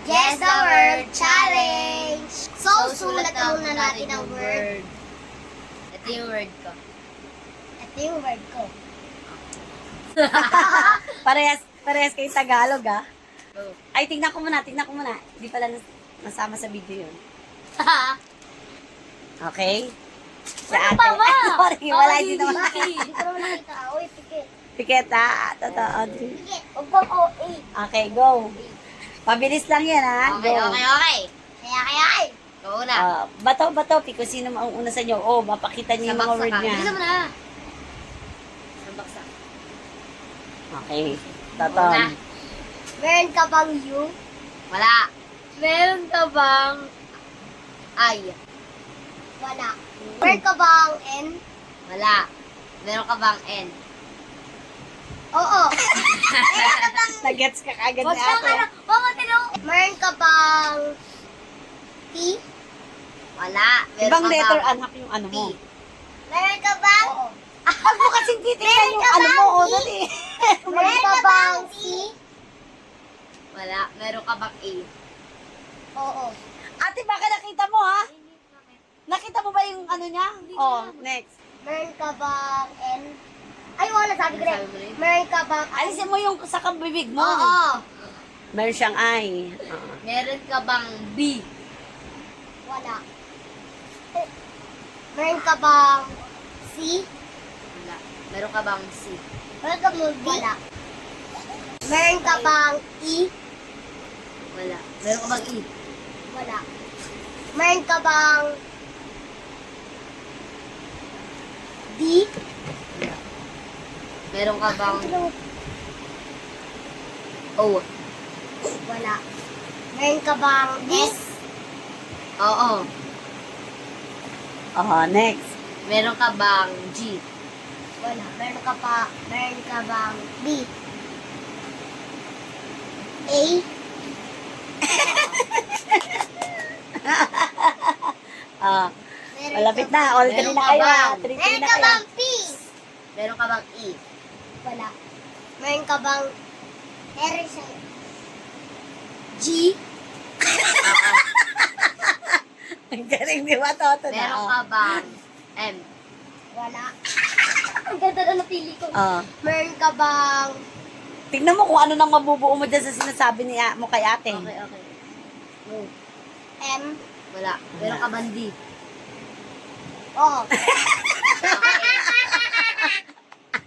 Guess the Word Challenge! So, sulat na muna natin ang word. Ito yung word ko. Ito yung word ko. Parehas kayo Tagalog, ah. Go. Ay, tingnan ko muna. Hindi pala nasama sa video yun. Okay? Ano pa ba? Sorry, wala din naman. Hindi ko naman nakita. Uy, pikit. Pikit, ah. Totoo. Pikit. Huwag bang OA. Okay, go. Pabilis lang yan, ha? Okay. Kaya. Go na. Bato, Piko. Sino mauna sa inyo? Oh, mapakita niyo yung mga word niya. Bilisan mo na. Sa baksa. Okay. Una. Toton. Meron ka bang U? Wala. Meron ka bang ay? Wala. Meron ka bang N? Wala. Meron ka bang N? Oo. Nagets ka kagad Huwag ni ka ate. na. Mama, tinong. Meron ka bang T? Wala. Meron Ibang ka letter, bang anak, yung ano T? mo. Meron ka bang? Oo. Huwag mo kasing titignan yung ka ano bang mo. O, E? dali. Meron ka bang C? Wala. Meron ka bang A? Oo. Ate, baka nakita mo, ha? Nakita mo ba yung ano niya? Oh, next. Meron ka bang N? Ay, wala. Sabi ko rin. Sabi mo rin? Meron ka bang I? Alisin mo yung sa kabibig mo. Oo. Meron siyang I. Oo. Meron ka bang B? Wala. Meron ka bang C? Wala. Meron ka bang C? Meron ka bang D? Wala. Meron ka bang E? Wala. Meron ka bang E? Wala. Meron ka bang D? Meron ka bang O? Wala. Meron ka bang S? Oo. Oh, next. Meron ka bang G? Wala. Meron ka bang B? A? Ah, Meron malapit ka na. All Meron three na ka kayo, ba? ha? Three Meron na ka kayo. bang P? Meron ka bang E? Wala. Meron ka bang G? Ang galing di ba, Toto na? Meron ka bang M? Wala. Ang ganda na napili ko. Oh. Meron ka bang Tingnan mo kung ano nang mabubuo mo dyan sa sinasabi mo kay ate. Okay. Go. M? Wala. Meron ka bang D? Oo.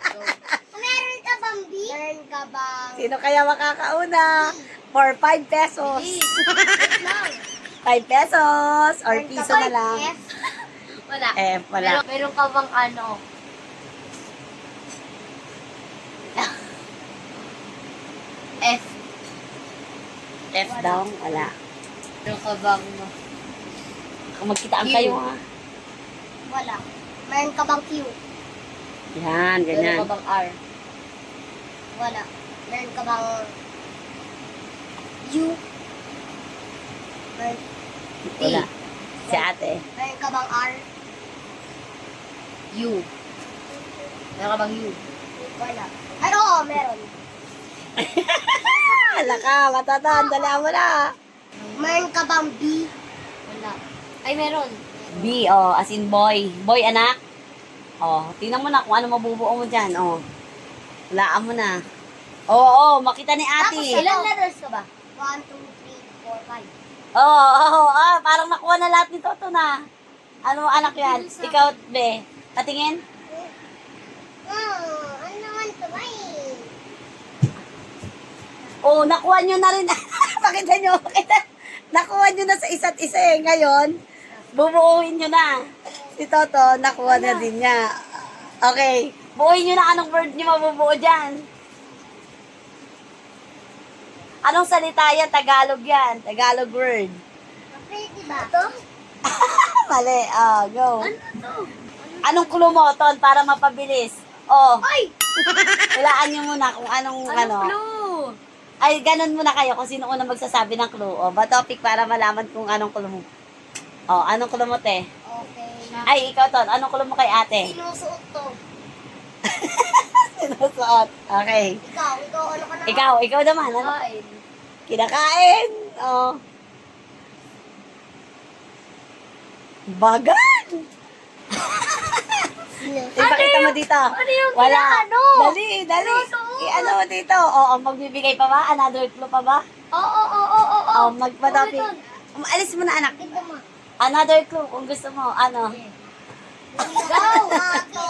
Go. Meron ka bang B? Meron ka bang Sino kaya makakauna? For 5 pesos. Bilis. 5 pesos. Or Meron ka piso bang na lang. F? Wala. F, wala. Meron ka bang ano? F. F daw, wala. Meron ka bang Kung magkitaan Q. kayo, ha? Wala. Meron ka bang Q? Yan, Meron ganyan. ka bang R? Wala. Meron ka bang U? Wala. Si ate. Meron ka bang R? U. Meron ka bang U? Wala. Ay, oo, meron. Wala ka, matatan. Dala mo na. Meron ka bang B? Wala. Ay, meron. B, oh, as in boy. Boy, anak. Oh, tingnan mo na kung ano mabubuo mo dyan. Oh. Walaan mo na. Oo, makita ni ate. Tapos, ilan letters ka ba? 1, 2, 3, 4, 5. Oo, parang nakuha na lahat ni Toto na. Ano anak yan? Ikaw, be. Patingin? Ano naman ito ba eh? Oo, nakuha nyo na rin. Pakita nyo. Nakuha nyo na sa isa't isa eh. Ngayon, bubuuin nyo na. Si Toto, nakuha na din niya. Okay. Buuin nyo na anong word nyo mabubuo dyan. Anong salita yan? Tagalog yan. Tagalog word. Pwede ba? Ito? Mali. Go. Ano to? Anong clue mo, Ton, para mapabilis? Oh, Ay! hulaan nyo muna kung anong ano. Clue? Ay, ganun muna kayo kung sino unang magsasabi ng clue. O, ba topic para malaman kung anong clue mo. O, anong clue mo, te? Okay. Ay, ikaw, Ton, anong clue mo kay ate? Sinusuot to. Sinusuot. Okay. Ikaw ano ka na? Ikaw naman, ano? Kain. Kinakain. Oh. Bagan! Ipakita mo dito. Ano yung Wala. ano? Dali. I-ano mo dito. Oo, magbibigay pa ba? Another clue pa ba? Oo. Magpadapi. Alis mo na, anak. Tignan mo. Another clue kung gusto mo. Ano? Go! Ako!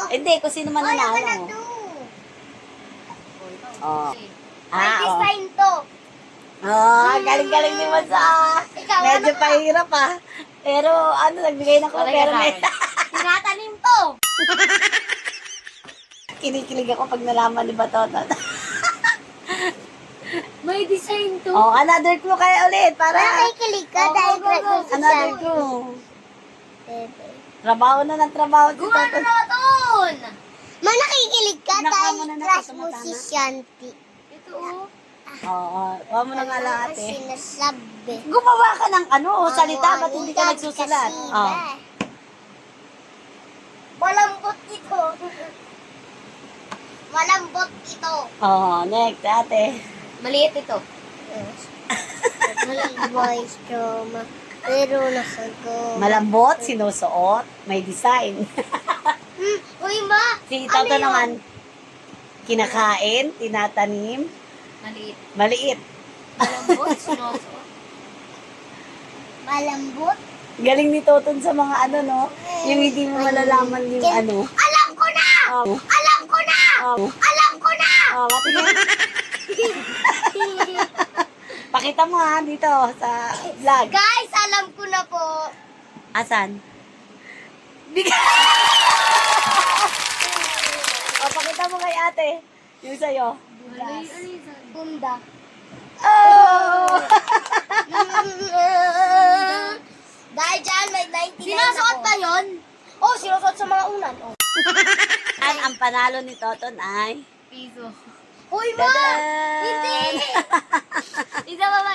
Hindi, kung sino man Ay, ako na nanalo. to. Oh. May Oo. design to. Oh, galing-galing ni Masa. Ikaw, Medyo ano ka? pahirap ah. Pero ano, nagbigay na ko. Wala Pero ka may... Tinatanim to. Kinikilig ako pag nalaman ni Batotot. May design to. Oh, another clue kaya ulit. Para Nakikilig ka dahil another clue. Trabaho na ng trabaho si Gumano Toto. na doon. Nakikilig ka Nakuha dahil mo na na crush sa mo tama. si Shanti. Ito oh. Oo, kuha mo na nga lang Ano ang ate. sinasabi? Gumawa ka ng ano, salita, Ang ba't hindi ka ugat nagsusulat? kasi Oh. ba? Malambot ito. Malambot ito. Oh, next ate. Maliit ito. Voice trauma. Pero nasagot. Malambot, sinusuot, may design. Uy, ma! Si Ano Toto yun? naman, kinakain, tinatanim, Maliit. maliit. Malambot, sinuso. Malambot? Galing ni Toton sa mga ano, no? Yung hindi mo malalaman yung ano. Alam ko na! Oh, Alam ko na! oh, Alam ko na! oh, matingin. Pakita mo ha, dito sa vlog. Guys, alam ko na po. Asan? O, pakita mo kay ate. Yung sa'yo. Bunda. Oh! Dahil dyan, may 99 Sinusuot ba yun? Oh, sinusuot sa mga unan. Oh. Ang panalo ni Toton ay... Piso. Uy, ma! Tada! Hindi! Isa pa ba?